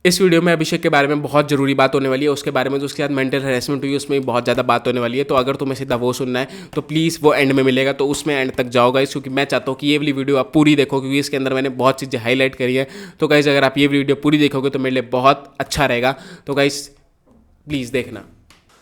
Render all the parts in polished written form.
इस वीडियो में अभिषेक के बारे में बहुत ज़रूरी बात होने वाली है, उसके बारे में जो उसके साथ मेंटल हैरेसमेंट हुई उसमें भी बहुत ज़्यादा बात होने वाली है। तो अगर तुम्हें सीधा वो सुनना है तो प्लीज़ वो एंड में मिलेगा, तो उसमें एंड तक जाओ गाइस, क्योंकि मैं चाहता हूँ कि ये वाली वीडियो आप पूरी देखो, क्योंकि इसके अंदर मैंने बहुत चीज़ें हाईलाइट करी है। तो गाइस अगर आप ये वीडियो पूरी देखोगे तो मेरे लिए बहुत अच्छा रहेगा। तो गाइस प्लीज़ देखना।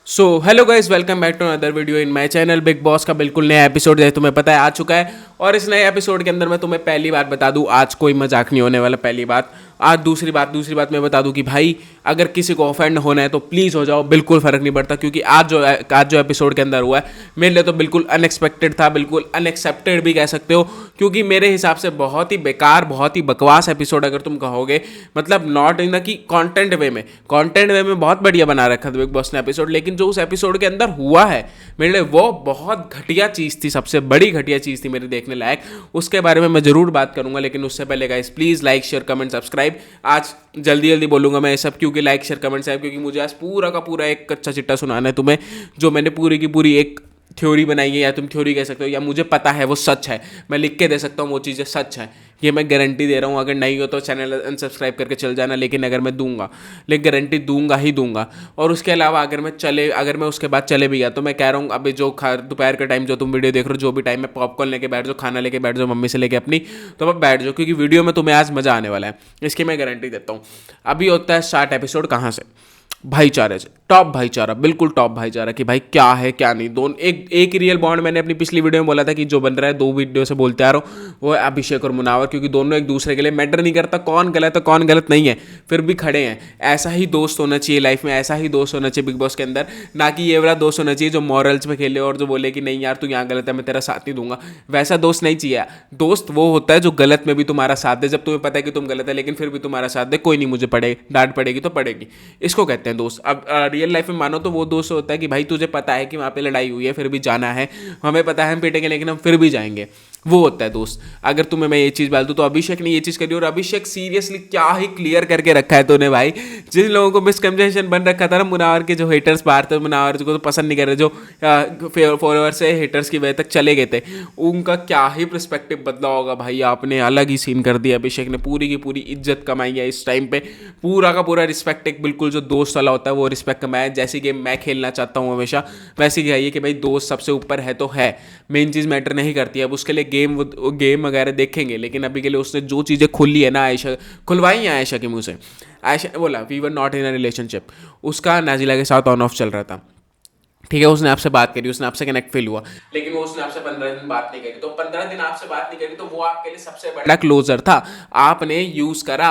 So hello guys, welcome back to another video in my channel. Bigg Boss का बिल्कुल नया एपिसोड जैसे तुम्हें पता है आ चुका है, और इस नए एपिसोड के अंदर मैं तुम्हें पहली बात बता दूं, आज कोई मजाक नहीं होने वाला। पहली बात। आज दूसरी बात मैं बता दूं कि भाई अगर किसी को ऑफेंड होना है तो प्लीज़ हो जाओ, बिल्कुल फ़र्क नहीं पड़ता। क्योंकि आज जो एपिसोड के अंदर हुआ है मेरे लिए तो बिल्कुल अनएक्सपेक्टेड था, बिल्कुल अनएक्सेप्टेड भी कह सकते हो। क्योंकि मेरे हिसाब से बहुत ही बेकार, बहुत ही बकवास एपिसोड अगर तुम कहोगे, मतलब not in the key content way में बहुत बढ़िया बना रखा था बिग बॉस ने एपिसोड, लेकिन जो उस एपिसोड के अंदर हुआ है मेरे लिए वो बहुत घटिया चीज़ थी, सबसे बड़ी घटिया चीज़ थी मेरे देखने लायक। उसके बारे में मैं ज़रूर बात करूंगा, लेकिन उससे पहले guys please like share comment subscribe. आज जल्दी बोलूंगा मैं ये सब, क्योंकि लाइक शेयर कमेंट है, क्योंकि मुझे आज पूरा का पूरा एक कच्चा चिट्टा सुनाना है तुम्हें, जो मैंने पूरी की पूरी एक थ्योरी बनाई है, या तुम थ्योरी कह सकते हो, या मुझे पता है वो सच है। मैं लिख के दे सकता हूँ वो चीज़ें सच है, ये मैं गारंटी दे रहा हूँ। अगर नहीं हो तो चैनल अनसब्सक्राइब करके चल जाना, लेकिन अगर मैं दूंगा, लेकिन गारंटी दूंगा ही दूंगा। और उसके अलावा अगर मैं उसके बाद चले भी गया तो मैं कह रहा हूँ अभी जो दोपहर का टाइम जो तुम वीडियो देख रहे हो, जो भी टाइम में पॉपकॉर्न लेके बैठ जाओ, खाना लेके बैठ जाओ मम्मी से लेके अपनी, तो अब बैठ जाओ, क्योंकि वीडियो में तुम्हें आज मज़ा आने वाला है, इसकी मैं गारंटी देता हूँ। अभी होता है स्टार्ट एपिसोड कहाँ से, भाईचारे से। टॉप भाईचारा, बिल्कुल टॉप भाईचारा, कि भाई क्या है क्या नहीं। दोनों एक रियल बॉन्ड, मैंने अपनी पिछली वीडियो में बोला था कि जो बन रहा है, 2 वीडियो से बोलते आ रहा हूँ, वो है अभिषेक और मुनावर, क्योंकि दोनों एक दूसरे के लिए मैटर नहीं करता कौन गलत है कौन गलत नहीं है, फिर भी खड़े हैं। ऐसा ही दोस्त होना चाहिए लाइफ में, ऐसा ही दोस्त होना चाहिए बिग बॉस के अंदर, ना कि ये वाला दोस्त होना चाहिए जो मॉरल्स में खेले और जो बोले कि नहीं यार तू यहाँ गलत है मैं तेरा साथ नहीं दूंगा। वैसा दोस्त नहीं चाहिए। दोस्त वो होता है जो गलत में भी तुम्हारा साथ दे, जब तुम्हें पता है कि तुम गलत है लेकिन फिर भी तुम्हारा साथ दे, कोई नहीं मुझे पड़े डांट पड़ेगी तो पड़ेगी, इसको कहते हैं दोस्त। अब रियल लाइफ में मानो तो वो दोस्त होता है कि भाई तुझे पता है कि वहाँ पे लड़ाई हुई है फिर भी जाना है, हमें पता है हम पिटेंगे लेकिन हम फिर भी जाएंगे, वो होता है दोस्त। अगर तुम्हें मैं ये चीज़ बोल दूँ तो अभिषेक ने ये चीज़ करी, और अभिषेक सीरियसली क्या ही क्लियर करके रखा है तूने भाई। जिन लोगों को मिसकंसेप्शन बन रखा था ना, मुनावर के जो हेटर्स बाहर थे, मुनावर को तो पसंद नहीं कर रहे, जो फॉलोअर्स से हेटर्स की वजह तक चले गए थे, उनका क्या ही पर्सपेक्टिव बदला होगा भाई। आपने अलग ही सीन कर दिया। अभिषेक ने पूरी की पूरी इज्जत कमाई है इस टाइम पे, पूरा का पूरा रिस्पेक्ट, एक बिल्कुल जो दोस्त वाला होता है वो रिस्पेक्ट कमाया। जैसी गेम मैं खेलना चाहता हूँ हमेशा, वैसे ही कि भाई दोस्त सबसे ऊपर है तो है, मेन चीज़ मैटर नहीं करती है। अब उसके लिए गेम वगैरह देखेंगे, लेकिन अभी के लिए उसने जो चीज़ें खुली है ना, आयशा खुलवाई है आयशा के मुंह से। आयशा ने बोला we were not in a relationship, उसका नाजिला के साथ ऑन ऑफ चल रहा था, ठीक है। उसने आपसे बात करी, उसने आपसे कनेक्ट फील हुआ, लेकिन वो उसने आपसे 15 दिन बात नहीं करी, तो 15 दिन आपसे बात नहीं करी तो वो आपके लिए सबसे बड़ा क्लोजर था। आपने यूज़ करा,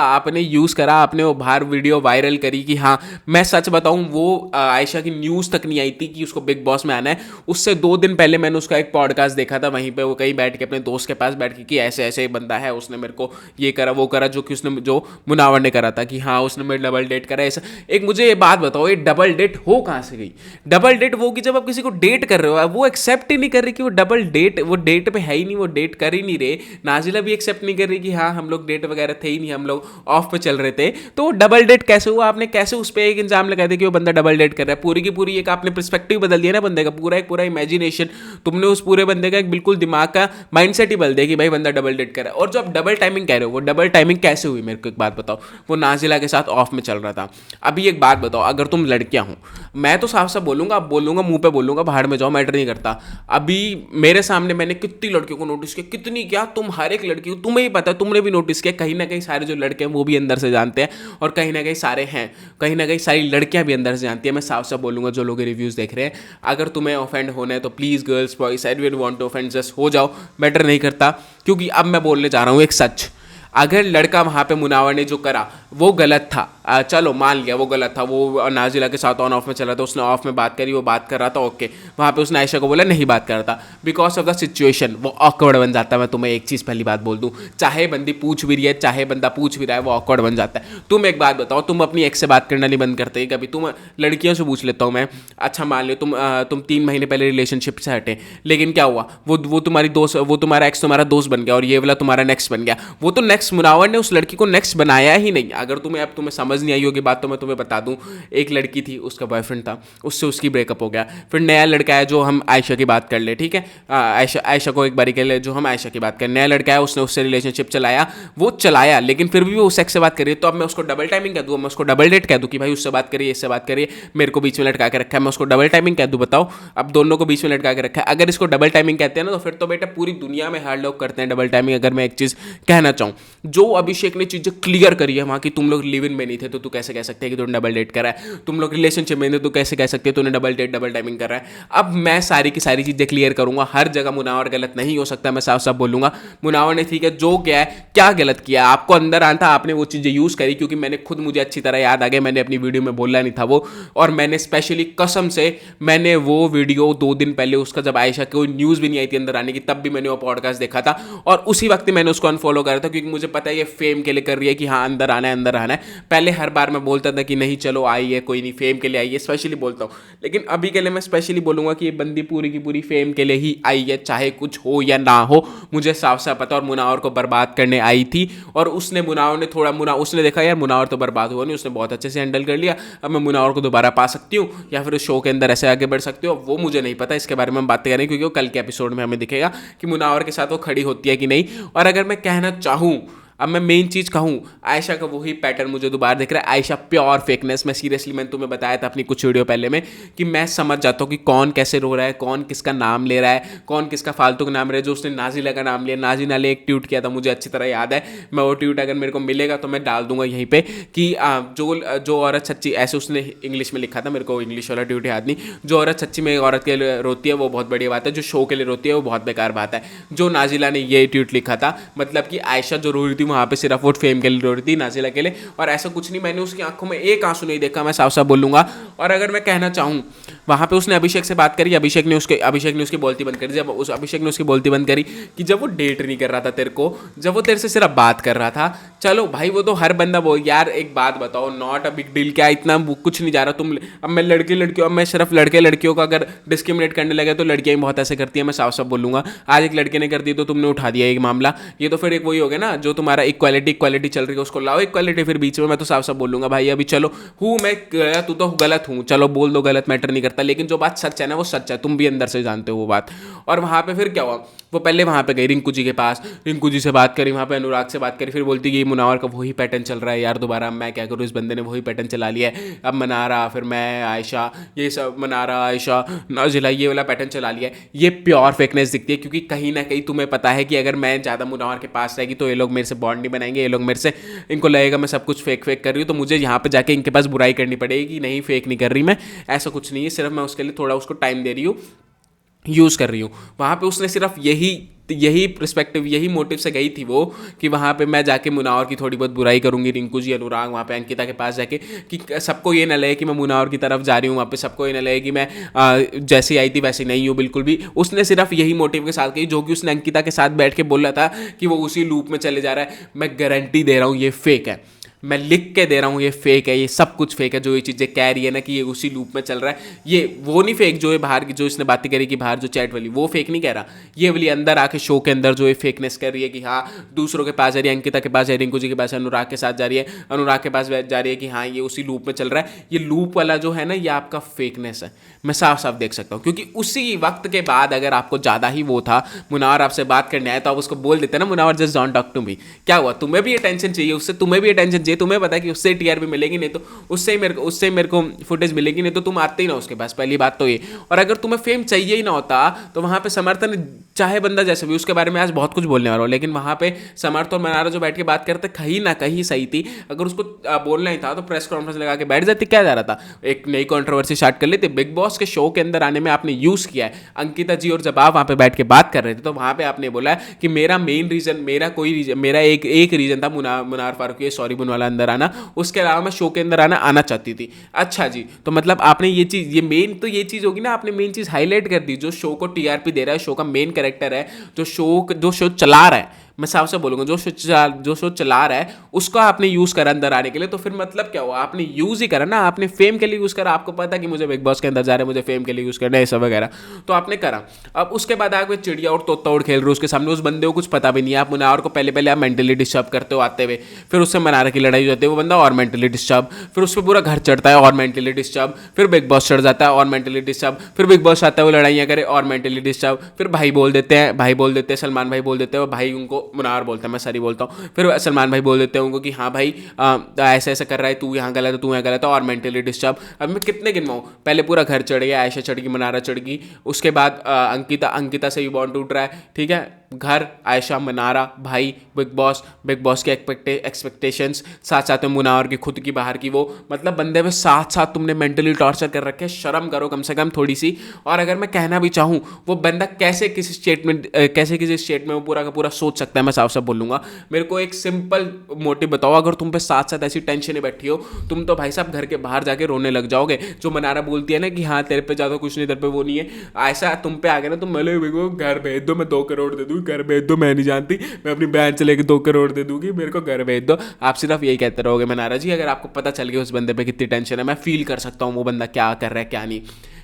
आपने वो बाहर वीडियो वायरल करी कि हाँ, मैं सच बताऊं वो आयशा की न्यूज़ तक नहीं आई थी कि उसको बिग बॉस में आना है। उससे 2 दिन पहले मैंने उसका एक पॉडकास्ट देखा था, वहीं पर वो कहीं बैठ के अपने दोस्त के पास बैठ के कि ऐसे ऐसे बंदा है, उसने मेरे को ये करा वो करा, जो मुनावर ने करा था कि हाँ उसने मेरे डबल डेट करा ऐसा। एक मुझे ये बात बताओ, ये डबल डेट हो कहाँ से गई? डबल डेट वो कि जब आप किसी को डेट कर रहे हो, वो एक्सेप्ट ही नहीं कर रही कि वो डबल डेट, वो डेट पे है ही नहीं, वो डेट कर ही नहीं रहे। नाजिला भी एक्सेप्ट नहीं कर रही कि हाँ हम लोग डेट वगैरह थे ही नहीं, हम लोग ऑफ पे चल रहे थे, तो डबल डेट कैसे हुआ? आपने कैसे उस पर एक इंजाम लगा दिया कि वो बंदा डबल डेट कर रहा है? पूरी की पूरी एक आपने पर्सपेक्टिव बदल दिया ना बंदे का, पूरा इमेजिनेशन तुमने उस पूरे बंदे का एक बिल्कुल दिमाग का माइंडसेट ही बदल दिया कि भाई बंदा डबल डेट कर रहा है। और जो आप डबल टाइमिंग कह रहे हो, वो डबल टाइमिंग कैसे हुई? मेरे को एक बात बताओ। वो नाजिला के साथ ऑफ में चल रहा था। अभी एक बात बताओ, अगर तुम लड़कियां हो, मैं तो साफ साफ बोलूंगा, मुंह पे बोलूंगा, बाहर में जाओ, मैटर नहीं करता। अभी मेरे सामने मैंने कितनी लड़कियों को नोटिस किया, कितनी क्या, तुम हर एक लड़की को, तुम्हें ही पता है, तुमने भी नोटिस किया, कहीं ना कहीं सारे जो लड़के हैं वो भी अंदर से जानते हैं, और कहीं ना कहीं सारे हैं, कहीं ना कहीं सारी लड़कियां भी अंदर से जानती हैं। मैं साफ साफ बोलूंगा, जो लोग रिव्यूज़ देख रहे हैं, अगर तुम्हें ऑफेंड होना है तो please girls boys everyone want to offend, just हो जाओ, मैटर नहीं करता। क्योंकि अब मैं बोलने जा रहा हूँ एक सच। अगर लड़का वहाँ पे मुनावर ने जो करा वो गलत था, चलो मान लिया वो गलत था, वो नाजिला के साथ ऑन ऑफ में चला था, उसने ऑफ में बात करी, वो बात कर रहा था, ओके, वहाँ पे उसने आयशा को बोला नहीं बात कर रहा था, बिकॉज ऑफ द सिचुएशन वो ऑकवर्ड बन जाता है। मैं तुम्हें एक चीज़ पहली बात बोल दूँ, चाहे बंदी पूछ भी रही है, चाहे बंदा पूछ भी रहा है, वो ऑकवर्ड बन जाता है। तुम एक बात बताओ, तुम अपनी एक्स से बात करना नहीं बंद करते कभी? तुम लड़कियों से पूछ लेता हूँ मैं, अच्छा मान लो तुम 3 महीने पहले रिलेशनशिप से हटे, लेकिन क्या हुआ, वो तुम्हारी दोस्त, वो तुम्हारा एक्स तुम्हारा दोस्त बन गया, और ये वाला तुम्हारा नेक्स्ट बन गया। वो तो नेक्स्ट, मुनावर ने उस लड़की को नेक्स्ट बनाया ही नहीं। अगर तुम्हें अब तुम्हें समझ समझ नहीं आई होगी बात तो मैं तुम्हें बता दूं, एक लड़की थी, उसका बॉयफ्रेंड था, उससे उसकी ब्रेकअप हो गया। फिर नया लड़का है, जो हम आयशा की बात कर ले, ठीक है, आयशा को एक बारी कह ले, जो हम आयशा की बात करें, नया लड़का है, उसने उससे रिलेशनशिप चलाया, वो चलाया, लेकिन फिर भी वो सेक्स से बात करिए, तो अब मैं उसको डबल टाइमिंग कह दूँ, मैं उसको डबल डेट कह दूँ कि भाई उससे बात करिए, इससे बात करिए, मेरे को बीच में लटका के रखा है, मैं उसको डबल टाइमिंग कह दूँ? बताओ, अब दोनों को बीच में लटका के रखा है। अगर इसको डबल टाइमिंग कहते हैं ना, तो फिर तो बेटा पूरी दुनिया में हर लोग करते हैं डबल टाइमिंग। अगर मैं एक चीज़ कहना चाहूँ, जो अभिषेक ने चीज़ें क्लियर करी है वहाँ की, तुम लोग लिव इन में नहीं थे तो तू कैसे कह सकते हैं कि तूने डबल डेट करा है, तुम लोग रिलेशनशिप में थे तो कैसे कह सकते हैं तूने डबल डेट डबल टाइमिंग कर रहा है। अब मैं सारी की सारी चीज़ें क्लियर करूंगा, हर जगह मुनावर गलत नहीं हो सकता, मैं साफ साफ बोलूंगा। मुनावर ने ठीक है जो क्या है, क्या गलत किया, आपको अंदर आना था, आपने वो चीज़ें यूज़ करी, क्योंकि मैंने खुद, मुझे अच्छी तरह याद आ गया, मैंने अपनी वीडियो में बोला नहीं था वो, और मैंने स्पेशली कसम से मैंने वो वीडियो 2 दिन पहले, उसका जब आयशा कोई न्यूज़ भी नहीं आई थी अंदर आने की, तब भी मैंने वो पॉडकास्ट देखा था, और उसी वक्त मैंने उसको अनफॉलो करा था, क्योंकि मुझे पता है ये फेम के लिए कर रही है कि हाँ अंदर आना है अंदर आना है। पहले हर बार मैं बोलता था कि नहीं चलो आई है, कोई नहीं, फेम के लिए आई है, स्पेशली बोलता हूँ, लेकिन अभी के लिए मैं स्पेशली बोलूँगा कि ये बंदी पूरी की पूरी फेम के लिए ही आई है, चाहे कुछ हो या ना हो, मुझे साफ साफ पता। और मुनावर को बर्बाद करने आई थी, और उसने, मुनावर ने थोड़ा, उसने देखा यार मुनावर तो बर्बाद हुआ नहीं, उसने बहुत अच्छे से हैंडल कर लिया, अब मैं मुनावर को दोबारा पा सकती हूँ या फिर उस शो के अंदर ऐसे आगे बढ़ सकती हूँ, वो मुझे नहीं पता, इसके बारे में हम बातें करें, क्योंकि वो कल के एपिसोड में हमें दिखेगा कि मुनावर के साथ वो खड़ी होती है कि नहीं। और अगर मैं कहना चाहूँ, अब मैं मेन चीज़ कहूँ, आयशा का वही पैटर्न मुझे दोबारा दिख रहा है। आयशा प्योर फेकनेस, मैं सीरियसली, मैंने तुम्हें बताया था अपनी कुछ वीडियो पहले में कि मैं समझ जाता हूँ कि कौन कैसे रो रहा है, कौन किसका नाम ले रहा है, कौन किसका फालतू का नाम ले रहा है। जो उसने नाजिला का नाम लिया, नाजिला ने एक ट्वीट किया था, मुझे अच्छी तरह याद है, मैं वो ट्वीट अगर मेरे को मिलेगा तो मैं डाल दूंगा यहीं पर कि जो औरत सच्ची, ऐसे उसने इंग्लिश में लिखा था, मेरे को इंग्लिश वाला ट्वीट याद नहीं, जो औरत सच्ची में एक औरत के लिए रोती है वो बहुत बढ़िया बात है, जो शो के लिए रोती है वो बहुत बेकार बात है। जो नाजिला ने ये ट्वीट लिखा था, मतलब कि आयशा जो रो रही थी वहाँ पे सिर्फ वो फेम के लिए रो रही थी, नाजिला के लिए, और ऐसा कुछ नहीं, मैंने उसकी आंखों में एक आंसू नहीं देखा, मैं साफ साफ बोलूंगा। और अगर मैं कहना चाहूँ, वहाँ पे उसने अभिषेक से बात करी, अभिषेक ने उसकी बोलती बंद करी, जब उस अभिषेक ने उसकी बोलती बंद करी कि जब वो डेट नहीं कर रहा था तेरे को, जब वो तेरे से सिर्फ बात कर रहा था, चलो भाई वो तो हर बंदा बोल, यार एक बात बताओ, नॉट अ बिग डील, क्या इतना कुछ नहीं जा रहा तुम। अब मैं लड़कियों, अब मैं सिर्फ लड़के लड़कियों का अगर डिस्क्रिमिनेट करने लगे तो लड़कियां बहुत ऐसे करती है, मैं साफ साफ बोलूंगा। आज एक लड़के ने कर दी तो तुमने उठा दिया एक मामला, ये तो फिर एक वही हो गया ना, जो तुम्हारा इक्वालिटी चल रही है उसको लाओ इक्वालिटी फिर बीच में। मैं तो साफ साफ बोलूंगा भाई, अभी चलो हूँ मैं गलत, तू तो गलत हूँ, चलो बोल दो, गलत मैटर नहीं करता, लेकिन जो बात सच है ना वो सच है, तुम भी अंदर से जानते हो वो बात। और वहाँ पे फिर क्या हुआ, वो पहले वहाँ पे गई रिंकू जी के पास, रिंकू जी से बात करी, वहाँ पे अनुराग से बात करी, फिर बोलती कि मुनावर का वही पैटर्न चल रहा है यार, दोबारा मैं क्या करूँ, इस बंदे ने वही पैटर्न चला लिया है, अब मना रहा, फिर मैं आयशा, ये सब मना रहा, आयशा नाजिला, ये वाला पैटर्न चला लिया है। ये प्योर फेकनेस दिखती है, क्योंकि कहीं ना कहीं तुम्हें पता है कि अगर मैं ज़्यादा मुनावर के पास रहेगी तो ये लोग मेरे से बॉन्ड नहीं बनाएंगे, ये लोग मेरे से, इनको लगेगा मैं सब कुछ फेक कर रही हूँ, तो मुझे यहाँ पे जाके इनके पास बुराई करनी पड़ेगी कि नहीं फेक नहीं कर रही मैं, ऐसा कुछ नहीं है, सिर्फ मैं उसके लिए थोड़ा उसको टाइम दे रही हूँ, यूज़ कर रही हूँ। वहाँ पे उसने सिर्फ यही पर्सपेक्टिव, यही मोटिव से गई थी वो, कि वहाँ पे मैं जाके मुनावर की थोड़ी बहुत बुराई करूँगी, रिंकू जी, अनुराग, वहाँ पे अंकिता के पास जाके, कि सबको ये ना लगे कि मैं मुनावर की तरफ जा रही हूँ, वहाँ पे सबको ये ना लगे कि मैं जैसी आई थी वैसी नहीं हूँ, बिल्कुल भी। उसने सिर्फ यही मोटिव के साथ गई, जो कि उसने अंकिता के साथ बैठ के बोला था कि वो उसी लूप में चले जा रहा है। मैं गारंटी दे रहा हूँ ये फेक है, मैं लिख के दे रहा हूँ ये फेक है, ये सब कुछ फेक है, जो ये चीज़ें कह रही है ना कि ये उसी लूप में चल रहा है, ये वो नहीं फेक, जो है बाहर की, जो इसने बातें करी कि बाहर जो चैट वाली, वो फेक नहीं कह रहा, ये वाली अंदर आके शो के अंदर जो ये फेकनेस कर रही है कि हाँ दूसरों के पास जा रही है, अंकिता के पास जा रही है, रिंकू जी के पास, अनुराग के साथ जा रही है, अनुराग के पास जा रही है कि हाँ ये उसी लूप में चल रहा है। ये लूप वाला जो है ना, ये आपका फेकनेस है, मैं साफ साफ देख सकता हूँ, क्योंकि उसी वक्त के बाद अगर आपको ज़्यादा ही वो था, मुनावर आपसे बात करने आया तो आप उसको बोल देते ना, Munawar just don't talk to me, क्या हुआ, तुम्हें भी अटेंशन चाहिए उससे, तुम्हें भी अटेंशन चाहिए, तुम्हें पता है कि उससे टीआरपी मिलेगी, नहीं तो उससे मेरे को फुटेज मिलेगी, नहीं तो तुम आते ही ना उसके पास, पहली बात तो ये। और अगर तुम्हें फेम चाहिए ही ना होता तो वहां पे समर्थन, चाहे बंदा जैसे भी, उसके बारे में आज बहुत कुछ बोलने वाला हूं, लेकिन वहां पे समर्थ और मनारा जो बैठ के बात करते कहीं ना कहीं सही थी। अगर उसको बोलना ही था तो प्रेस कॉन्फ्रेंस लगा के बैठ जाती, क्या जा रहा था, एक नई कंट्रोवर्सी स्टार्ट कर लेते। बिग बॉस के शो के अंदर आने में आपने यूज किया है अंकिता जी, और जब आप वहां पे बैठ के बात कर रहे थे तो वहां पे आपने बोला कि मेरा मेन रीजन, मेरा एक रीजन था मुनार फारूकी, सॉरी बुनवाला अंदर आना, उसके अलावा मैं शो के अंदर आना चाहती थी। अच्छा जी, तो मतलब आपने ये चीज, ये मेन तो ये चीज होगी ना, आपने मेन चीज हाईलाइट कर दी, जो शो को टीआरपी दे रहा है, शो का मेन कैरेक्टर है, जो शो चला रहा है, मैं साफ से बोलूँगा, जो शो चला रहा है उसको आपने यूज़ करा अंदर आने के लिए, तो फिर मतलब क्या हुआ, आपने यूज़ ही करा ना, आपने फेम के लिए यूज़ करा, आपको पता कि मुझे बिग बॉस के अंदर जा रहा है, मुझे फेम के लिए यूज़ करना है, ऐसा वगैरह, तो आपने करा। अब उसके बाद आके चिड़िया और तोता उड़ खेल रहे हो उसके सामने, उस बंदे को कुछ पता भी नहीं है, आप मुनावर को पहले आप मेंटली डिस्टर्ब करते हो आते हुए, फिर उससे मनारा की लड़ाई हो जाती है, वो बंदा और मेंटली डिस्टर्ब, फिर उस पर पूरा घर चढ़ता है और मेंटली डिस्टर्ब, फिर बिग बॉस चढ़ जाता है और मेंटली डिस्टर्ब, फिर बिग बॉस आता है वो लड़ाइयाँ करे और मेंटली डिस्टर्ब, फिर भाई बोल देते हैं, सलमान भाई बोल देते हैं, भाई उनको मुनावर बोलता है, मैं सॉरी बोलता हूँ, फिर सलमान भाई बोल देते हैं उनको कि हाँ भाई ऐसा ऐसा कर रहा है, तू यहाँ गलत है, तू यहाँ गलत है, और मेंटली डिस्टर्ब। अब मैं कितने गिनवाऊँ, पहले पूरा घर चढ़ गया, आयशा चढ़ गई, मनारा चढ़ गई, उसके बाद अंकिता से भी बॉन्ड टूट रहा है, ठीक है, घर, आयशा, मनारा, भाई, बिग बॉस के एक्सपेक्टेशंस, साथ साथ में मुनावर की खुद की बाहर की, वो मतलब बंदे में साथ साथ तुमने मेंटली टॉर्चर कर रखे, शर्म करो कम से कम थोड़ी सी। और अगर मैं कहना भी चाहूँ, वो बंदा कैसे किसी स्टेट में वो पूरा का पूरा सोच सकता है, मैं साफ साफ बोलूँगा। मेरे को एक सिंपल मोटिव बताओ, अगर तुम पे साथ साथ ऐसी टेंशन बैठी हो, तुम तो भाई साहब घर के बाहर जाके रोने लग जाओगे। जो मनारा बोलती है ना कि हाँ तेरे पे ज़्यादा कुछ नहीं, तेरे पे वो नहीं है, ऐसा तुम पे आ गया ना, तुम मेरे घर भेज दो, मैं 2 करोड़ दे दूँ, घर भेज दो, मैं नहीं जानती, मैं अपनी बहन से लेके 2 करोड़ दे दूंगी, मेरे को घर भेज दो। आप सिर्फ यही कहते रहोगे मनारा जी। अगर आपको पता चल गया उस बंदे पे कितनी टेंशन है, मैं फील कर सकता हूँ वो बंदा क्या कर रहा है क्या नहीं,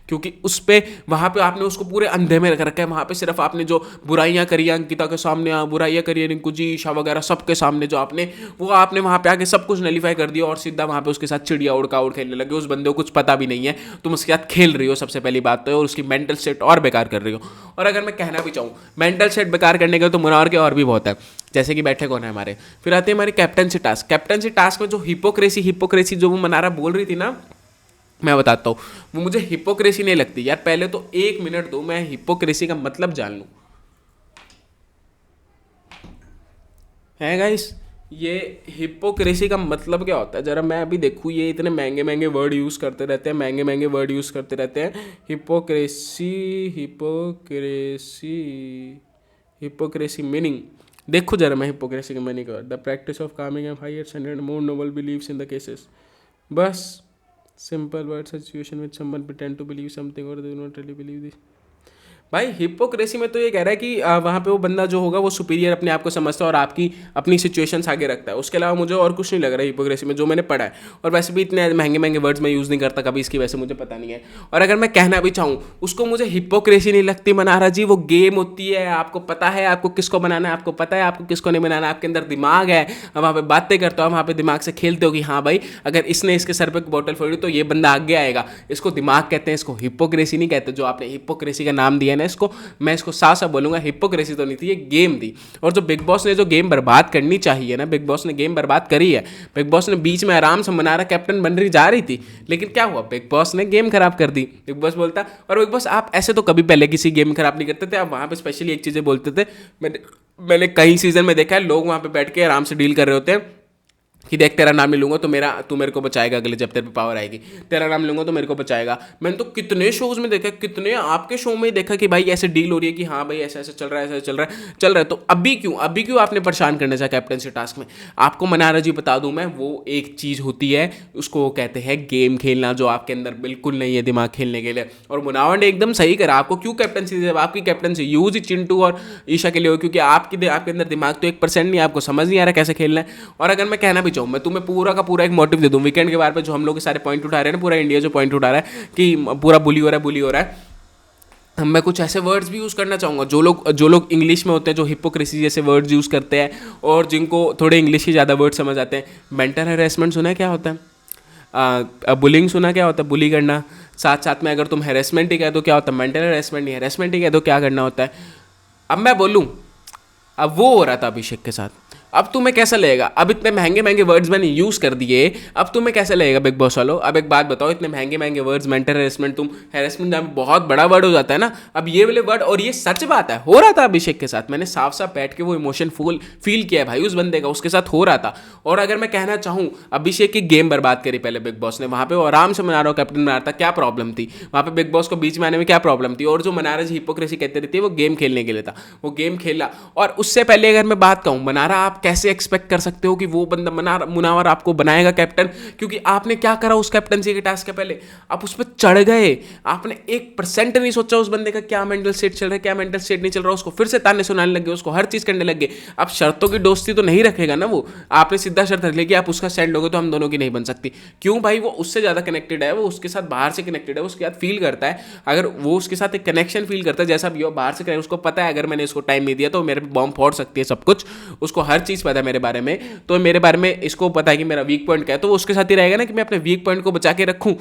क्योंकि उस पे वहाँ पे आपने उसको पूरे अंधे में रख रखा है। वहाँ पे सिर्फ आपने जो बुराइयाँ करी है अंकिता के सामने, बुराइयाँ करी है रिंकू जी, ईशा वगैरह सबके सामने, जो आपने वहाँ पे आके सब कुछ नलीफाई कर दिया और सीधा वहाँ पे उसके साथ चिड़िया उड़का उड़ खेलने लगे। उस बंदे को कुछ पता भी नहीं है, तुम उसके साथ खेल रही हो सबसे पहली बात तो, और उसकी मेंटल स्टेट और बेकार कर रही हो। और अगर मैं कहना भी चाहूँ मेंटल स्टेट बेकार करने के तो मुनावर के और भी बहुत है, जैसे कि बैठे कौन है हमारे, फिर आते हैं हमारे कैप्टनसी टास्क में जो हिपोक्रेसी जो वो मनारा बोल रही थी ना, मैं बताता हूँ, वो मुझे हिपोक्रेसी नहीं लगती यार। पहले तो 1 मिनट दो, मैं हिपोक्रेसी का मतलब जान लूँ। है गाइस, ये हिपोक्रेसी का मतलब क्या होता है, जरा मैं अभी देखूँ, ये इतने महंगे महंगे वर्ड यूज़ करते रहते हैं, हिपोक्रेसी मीनिंग देखो जरा, मैं हिपोक्रेसी का meaning, the practice of claiming and higher standard more noble beliefs in the cases, बस simple word situation with someone pretend to believe something और they not really believe this. भाई hypocrisy में तो ये कह रहा है कि वहाँ पे वो बंदा जो होगा वो सुपीरियर अपने आप को समझता है और आपकी अपनी सिचुएशंस आगे रखता है। उसके अलावा मुझे और कुछ नहीं लग रहा है हिपोक्रेसी में जो मैंने पढ़ा है। और वैसे भी इतने महंगे महंगे वर्ड्स मैं यूज़ नहीं करता कभी, इसकी वजह से मुझे पता नहीं है। और अगर मैं कहना भी चाहूँ, उसको मुझे हिपोक्रेसी नहीं लगती मनारा जी, वो गेम होती है, आपको पता है आपको किसको बनाना है, आपको पता है आपको किसको नहीं बनाना, आपके अंदर दिमाग है, वहाँ पे बातें करते हो, वहाँ पे दिमाग से खेलते हो कि हाँ भाई अगर इसने इसके सर पे बॉटल फोड़ी तो ये बंदा आगे आएगा। इसको दिमाग कहते हैं, इसको हिपोक्रेसी नहीं कहते। जो आपने हिपोक्रेसी का नाम दिया है ना इसको, मैं इसको साफ साफ बोलूंगा हिपोक्रेसी तो नहीं थी, ये गेम थी। और जो बिग बॉस ने जो गेम बर्बाद करनी चाहिए ना, बिग बॉस ने गेम बर्बाद करी है। बिग बॉस ने बीच में आराम से मनारा कैप्टन बन रही जा रही थी, लेकिन क्या हुआ, बिग बॉस ने गेम खराब कर दी। बिग बॉस बोलता, और बिग बॉस आप ऐसे तो कभी पहले किसी गेम खराब नहीं करते थे, आप वहाँ पे स्पेशली एक चीज़ें बोलते थे। मैंने कई सीजन में देखा है लोग वहाँ पे बैठ के आराम से डील कर रहे होते हैं कि देख तेरा नाम नहीं लूंगा तो तू मेरे को बचाएगा, अगले जब तेरे पे पावर आएगी, तेरा नाम लूंगा तो मेरे को बचाएगा। मैंने तो कितने शोज में देखा, कितने आपके शो में देखा कि भाई ऐसे डील हो रही है कि हाँ भाई ऐसा ऐसा चल रहा है, ऐसा चल रहा है। तो अभी क्यों आपने परेशान करने से कैप्टनसी टास्क में? आपको मनारा जी बता दूं मैं, वो एक चीज़ होती है, उसको वो कहते हैं गेम खेलना, जो आपके अंदर बिल्कुल नहीं है दिमाग खेलने के लिए। और मुनावर ने एकदम सही करा, आपको क्यों कैप्टनसी, जब आपकी कैप्टनसी यूज ही चिंटू और ईशा के लिए हो, क्योंकि आपके अंदर दिमाग तो 1% नहीं, आपको समझ नहीं आ रहा कैसे खेलना है। और अगर मैं कहना भी चाहूँ, मैं तुम्हें पूरा का पूरा एक मोटिव दे दूं वीकेंड के बारे पे, जो हम लोग सारे पॉइंट उठा रहे हैं ना, पूरा इंडिया जो पॉइंट उठा रहा है कि पूरा बुली हो रहा है, मैं कुछ ऐसे वर्ड्स भी यूज़ करना चाहूँगा जो लोग इंग्लिश में होते हैं, जो हिपोक्रेसी जैसे वर्ड्स यूज़ करते हैं और जिनको थोड़े इंग्लिश ही ज़्यादा वर्ड समझ आते हैं। मेंटल हैरेसमेंट सुना है क्या होता है? बुलिंग सुना क्या होता है? बुली करना। साथ में अगर तुम हैरेसमेंट ही कह दो क्या होता है? मेंटल हैरेसमेंट नहीं, हैरेसमेंट ही कह दो क्या करना होता है। अब मैं बोलूँ, अब वो हो रहा था अभिषेक के साथ, अब तुम्हें कैसा लगेगा? अब इतने महंगे महंगे वर्ड्स मैंने यूज़ कर दिए, अब तुम्हें कैसा लगेगा बिग बॉस वालों? अब एक बात बताओ, इतने महंगे महंगे वर्ड्स, मेंटल हैरेसमेंट, हैरेसमेंट बहुत बड़ा वर्ड हो जाता है ना, अब ये वाले वर्ड, और ये सच बात है, हो रहा था अभिषेक के साथ। मैंने साफ साफ बैठ के वो इमोशन फील किया है भाई उस बंदे का, उसके साथ हो रहा था। और अगर मैं कहना चाहूँ, अभिषेक की गेम बर्बाद करी पहले बिग बॉस ने, वहाँ पे वो आराम से मना रहा हो कैप्टन बना रहा था, क्या प्रॉब्लम थी वहाँ पे? बिग बॉस को बीच में आने में क्या प्रॉब्लम थी? और जो मनारा जी हिपोक्रेसी कहते रहती है, वो गेम खेलने के लिए था, वो गेम खेला। और उससे पहले अगर मैं बात कहूँ, मनारा आप आप कैसे एक्सपेक्ट कर सकते हो कि वो बंदा मुनावर आपको बनाएगा कैप्टन? क्योंकि आपने क्या करा उस कैप्टनसी के टास्क के पहले, आप उस पर चढ़ गए, आपने 1% नहीं सोचा उस बंदे का क्या मेंटल स्टेट चल रहा है, क्या मेंटल स्टेट नहीं चल रहा, उसको फिर से ताने सुनाने लग गए, उसको हर चीज करने लग गए। अब शर्तों की दोस्ती तो नहीं रखेगा ना वो, आपने सीधा शर्त रख ली कि आप उसका स्टैंड लोगे तो हम दोनों की नहीं बन सकती। क्यों भाई? वो उससे ज्यादा कनेक्टेड है, वो उसके साथ बाहर से कनेक्टेड है, उसके साथ फील करता है, अगर वो उसके साथ एक कनेक्शन फील करता है जैसा भी हो बाहर से, उसको पता है अगर मैंने इसको टाइम नहीं दिया तो मेरे पे बॉम्ब फोड़ सकती है, सब कुछ उसको हर चीज पता है मेरे बारे में, तो मेरे बारे में इसको पता है कि मेरा वीक पॉइंट क्या है, तो वो उसके साथ ही रहेगा ना कि मैं अपने वीक पॉइंट को बचा के रखूं।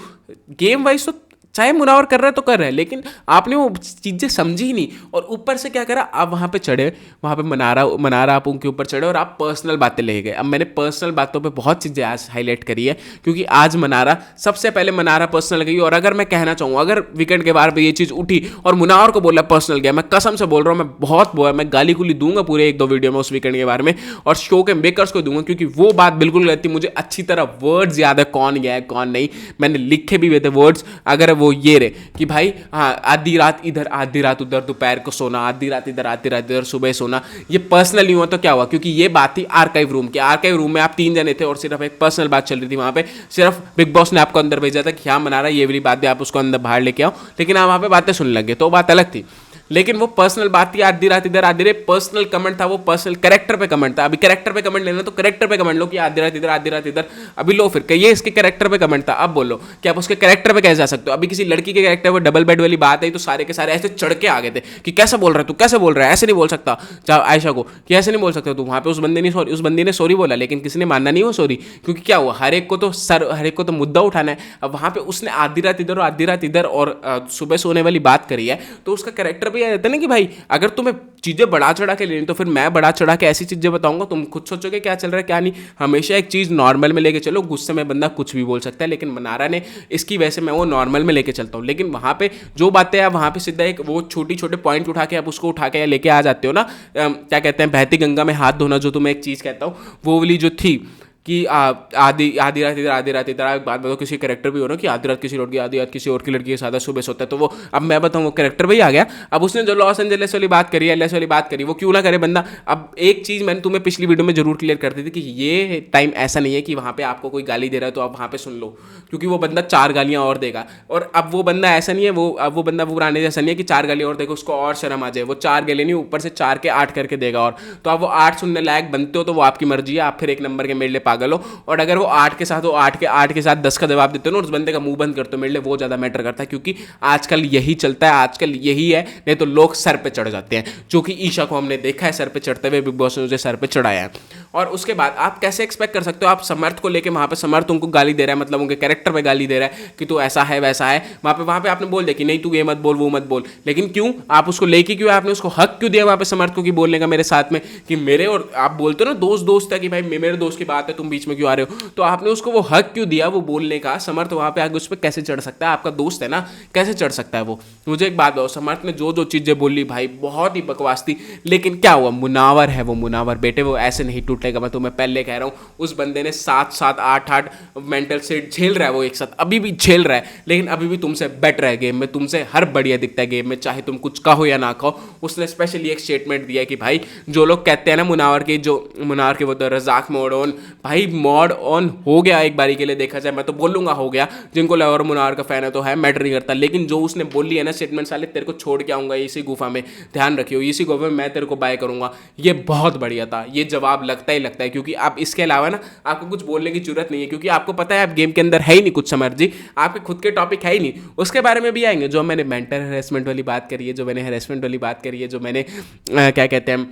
गेम वाइज तो चाहे मुनावर कर रहा है तो कर रहा है, लेकिन आपने वो चीज़ें समझी ही नहीं, और ऊपर से क्या करा, आप वहाँ पे चढ़े, वहाँ पे मनारा आप उनके ऊपर चढ़े और आप पर्सनल बातें ले गए। अब मैंने पर्सनल बातों पे बहुत चीज़ें आज हाईलाइट करी है, क्योंकि आज सबसे पहले मनारा पर्सनल गई, और अगर मैं कहना चाहूँ, अगर वीकेंड के बार पे ये चीज़ उठी और मुनावर को बोला पर्सनल गया, मैं कसम से बोल रहा हूँ, मैं बहुत मैं गाली गुली दूंगा पूरे 1-2 वीडियो में उस वीकेंड के बारे में, और शो के मेकर्स को दूंगा, क्योंकि वो बात बिल्कुल गलत थी। मुझे अच्छी तरह वर्ड्स याद है कौन गया है कौन नहीं, मैंने लिखे भी हुए थे वर्ड्स, अगर वो ये रहे कि भाई हाँ, आधी रात इधर आधी रात उधर, दोपहर को सोना, आधी रात इधर आधी रात इधर, सुबह सोना, ये पर्सनल नहीं हुआ तो क्या हुआ? क्योंकि ये बात थी आर्काइव रूम की। आर्काइव रूम में आप 3 जने थे और सिर्फ एक पर्सनल बात चल रही थी वहां पे, सिर्फ बिग बॉस ने आपको अंदर भेजा था कि हाँ मना रहा ये वाली बात भी आप उसको अंदर बाहर लेके आओ, लेकिन आप वहां पे बातें सुनने लगे तो बात अलग थी। लेकिन वो पर्सनल बात थी, आधी रात इधर आधी रात पर्सनल कमेंट था, वो पर्सनल कैरेक्टर पे कमेंट था। अभी कैरेक्टर पे कमेंट लेना तो कैरेक्टर पे कमेंट लो कि आधी रात इधर आधी रात इधर, अभी लो फिर ये इसके कैरेक्टर पे कमेंट था, अब बोलो कि आप उसके कैरेक्टर पे कैसे जा सकते हो? अभी किसी लड़की के कैरेक्टर पे डबल बेड वाली बात है तो सारे के सारे ऐसे चढ़ के आ गए थे कि कैसे बोल रहा है तू, कैसे बोल रहा है, ऐसे नहीं बोल सकता। चाहे आयशा को कि ऐसे नहीं बोल सकता तू, वहां पे उस बंदे ने सॉरी बोला, लेकिन किसी ने मानना नहीं वो सॉरी, क्योंकि क्या हुआ, हर एक को तो मुद्दा उठाना है। अब वहां पे उसने आधी रात इधर और आधी रात इधर और सुबह सोने वाली बात करी है, तो उसका कैरेक्टर भी आ जाता है ना कि भाई अगर तुम्हें चीजें बढ़ा चढ़ा के लेनी तो फिर मैं बढ़ा चढ़ा के ऐसी चीजें बताऊंगा, तुम खुद सोचोगे क्या चल रहा है क्या नहीं। हमेशा एक चीज नॉर्मल में लेके चलो, गुस्से में बंदा कुछ भी बोल सकता है, लेकिन मनारा ने इसकी वजह से मैं वो नॉर्मल में लेके चलता हूँ। लेकिन वहां पे जो बातें हैं वहां पे सीधा एक वो छोटी छोटे पॉइंट उठा के आप उसको उठा के लेके आ जाते हो ना, क्या कहते हैं, बहती गंगा में हाथ धोना, जो तुम्हें एक चीज कहता हूँ वो वाली जो थी कि आधी रात इधर आधी रात इधर। एक बात बताओ, किसी कैरेक्टर भी हो ना कि आधी रात किसी लड़की आधी रात किसी और की लड़की के साथ सुबह सोता है, तो वो अब मैं बताऊँ वो कैरेक्टर भी आ गया। अब उसने जो लॉस एंजलिस वाली बात करी, एलएस वाली बात करी, वो क्यों ना करे बंदा। अब एक चीज़ मैंने तुम्हें पिछली वीडियो में जरूर क्लियर कर दी थी कि ये टाइम ऐसा नहीं है कि वहाँ पे आपको कोई गाली दे रहा है तो आप वहाँ पे सुन लो, क्योंकि वो बंदा 4 गालियाँ और देगा। और अब वो बंदा ऐसा नहीं है, वो बंदा पुराने जैसा नहीं है कि 4 गालियाँ और देगा उसको और शर्म आ जाए, वो 4 गालियाँ नहीं ऊपर से 4 के 8 करके देगा। और तो आप वो 8 सुनने लायक बनते हो तो वो आपकी मर्जी है, आप फिर 1 नंबर के मेरे लिए पागल हो। और अगर वो 8 के साथ 8 के साथ 10 का जवाब देते हो ना, उस बंदे का मुंह बंद करते हो, मेरे लिए वो ज़्यादा मैटर करता है, क्योंकि आजकल यही चलता है, आजकल यही है। नहीं तो लोग सर पे चढ़ जाते हैं, जो कि ईशा को हमने देखा है सर पे चढ़ते हुए, बिग बॉस ने उसे सर पे चढ़ाया है। और उसके बाद आप कैसे एक्सपेक्ट कर सकते हो, आप समर्थ को लेके वहाँ पे समर्थ उनको गाली दे रहा है, मतलब उनके कैरेक्टर पे गाली दे रहा है कि तू ऐसा है वैसा है, वहाँ पे आपने बोल दिया कि नहीं तू ये मत बोल वो मत बोल, लेकिन क्यों आप उसको लेके क्यों, आपने उसको हक क्यों दिया वहाँ पे समर्थ को कि बोलने का मेरे साथ में, कि मेरे, और आप बोलते हो ना दोस्त है कि भाई मेरे दोस्त की बात है तुम बीच में क्यों आ रहे हो, तो आपने उसको वो हक क्यों दिया वो बोलने का। समर्थ वहाँ पे आगे उस पर कैसे चढ़ सकता है, आपका दोस्त है ना, कैसे चढ़ सकता है वो। मुझे एक बात बताओ, समर्थ ने जो चीज़ें बोली भाई बहुत ही बकवास थी, लेकिन क्या हुआ, मुनावर है वो, मुनावर बेटे वो ऐसे नहीं टूटेगा, मैं तुम्हें पहले कह रहा हूँ। उस बंदे ने 7-7 8-8 मेंटल सेट झेल रहा है वो एक साथ, अभी भी झेल रहा है, लेकिन अभी भी तुमसे बेटर है गेम में, तुमसे हर बढ़िया दिखता है गेम में, चाहे तुम कुछ कहो या ना कहो। उसने स्पेशली एक स्टेटमेंट दिया कि भाई जो लोग कहते हैं ना मुनावर के वो तो रजाक मोड ऑन, भाई मोड ऑन हो गया एक बारी के लिए, देखा जाए मैं तो बोलूंगा हो गया, जिनको और मुनावर का फैन है तो है, मैटर नहीं करता। लेकिन जो उसने बोली है ना स्टेटमेंट, साले तेरे को छोड़ के आऊंगा इसी गुफा में, ध्यान रखियो इसी गुफा में मैं तेरे को बाय करूंगा, ये बहुत बढ़िया था। ये जवाब लगता ही लगता है, क्योंकि आप इसके अलावा ना आपको कुछ बोलने की जरूरत नहीं है, क्योंकि आपको पता है आप गेम के अंदर है ही नहीं कुछ, समझ जी, आपके खुद के टॉपिक है ही नहीं। उसके बारे में भी आएंगे, जो मैंने मेंटल हैरेसमेंट वाली बात करी है, जो मैंने हैरेसमेंट वाली बात करी है, जो मैंने क्या कहते हैं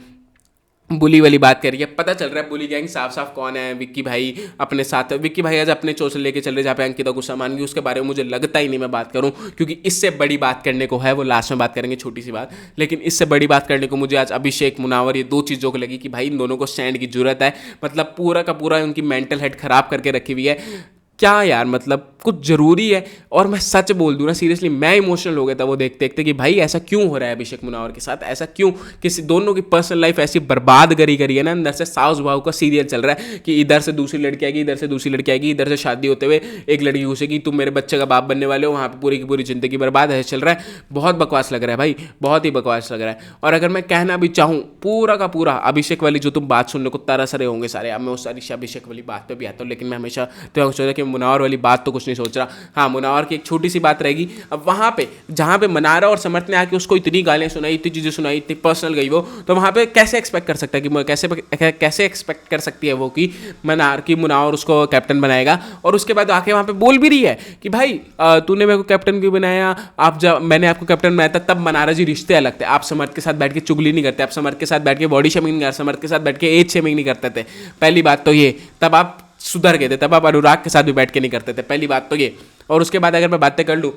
बुली वाली बात करी है। पता चल रहा है बुली गैंग साफ साफ कौन है। विक्की भाई अपने साथ, विक्की भाई आज अपने चोच लेके चल रहे जहाँ पे अंकिता गुस्सा मान गई, उसके बारे में मुझे लगता ही नहीं मैं बात करूँ, क्योंकि इससे बड़ी बात करने को है, वो लास्ट में बात करेंगे छोटी सी बात, लेकिन इससे बड़ी बात करने को मुझे आज अभिषेक मुनावर ये 2 चीज़ों को लगी कि भाई इन दोनों को स्टैंड की जरूरत है। मतलब पूरा का पूरा उनकी मेंटल हेल्थ खराब करके रखी हुई है क्या यार, मतलब कुछ ज़रूरी है। और मैं सच बोल दूँ ना, सीरियसली मैं इमोशनल हो गया था वो देखते देखते कि भाई ऐसा क्यों हो रहा है अभिषेक मुनावर के साथ, ऐसा क्यों किसी दोनों की पर्सनल लाइफ ऐसी बर्बाद करी है ना। अंदर से सास बहू का सीरियल चल रहा है कि इधर से दूसरी लड़की आएगी, इधर से दूसरी लड़की आएगी, इधर से शादी होते हुए एक लड़की घुसेगी, तुम मेरे बच्चे का बाप बनने वाले हो, वहाँ पे पूरी की पूरी जिंदगी बर्बाद है चल रहा है। बहुत बकवास लग रहा है भाई, बहुत ही बकवास लग रहा है। और अगर मैं कहना भी चाहूँ पूरा का पूरा अभिषेक वाली जो तुम बात सुनने को तरस रहे होंगे सारे, अब मैं उस सारी अभिषेक वाली बात पे भी आता हूँ, लेकिन मैं हमेशा तो सोच रहा कि मुनावर वाली बात तो कुछ नहीं सोच रहा। हाँ, मुनावर की एक छोटी सी बात रहेगी। अब वहाँ पे जहाँ पे मनारा और समर्थ ने आके उसको इतनी गालियाँ सुनाई, इतनी चीज़ें सुनाई, इतनी पर्सनल गई वो, तो वहाँ पे कैसे एक्सपेक्ट कर सकता है कि कैसे एक्सपेक्ट कर सकती है वो कि मुनावर उसको कैप्टन बनाएगा। और उसके बाद आके वहाँ पे बोल भी रही है कि भाई तूने मेरे को कैप्टन क्यों बनाया, आप जब मैंने आपको कैप्टन बनाया था तब मनारा जी रिश्ते अलग थे, आप समर्थ के साथ बैठ के चुगली नहीं करते, आप समर्थ के साथ बैठ के बॉडी शेमिंग नहीं करते, समर्थ के साथ बैठ के एज शेमिंग नहीं करते थे। पहली बात तो ये, तब आप सुधर गए थे, तब आप अनुराग के साथ भी बैठ के नहीं करते थे, पहली बात तो ये। और उसके बाद अगर मैं बातें कर लूँ,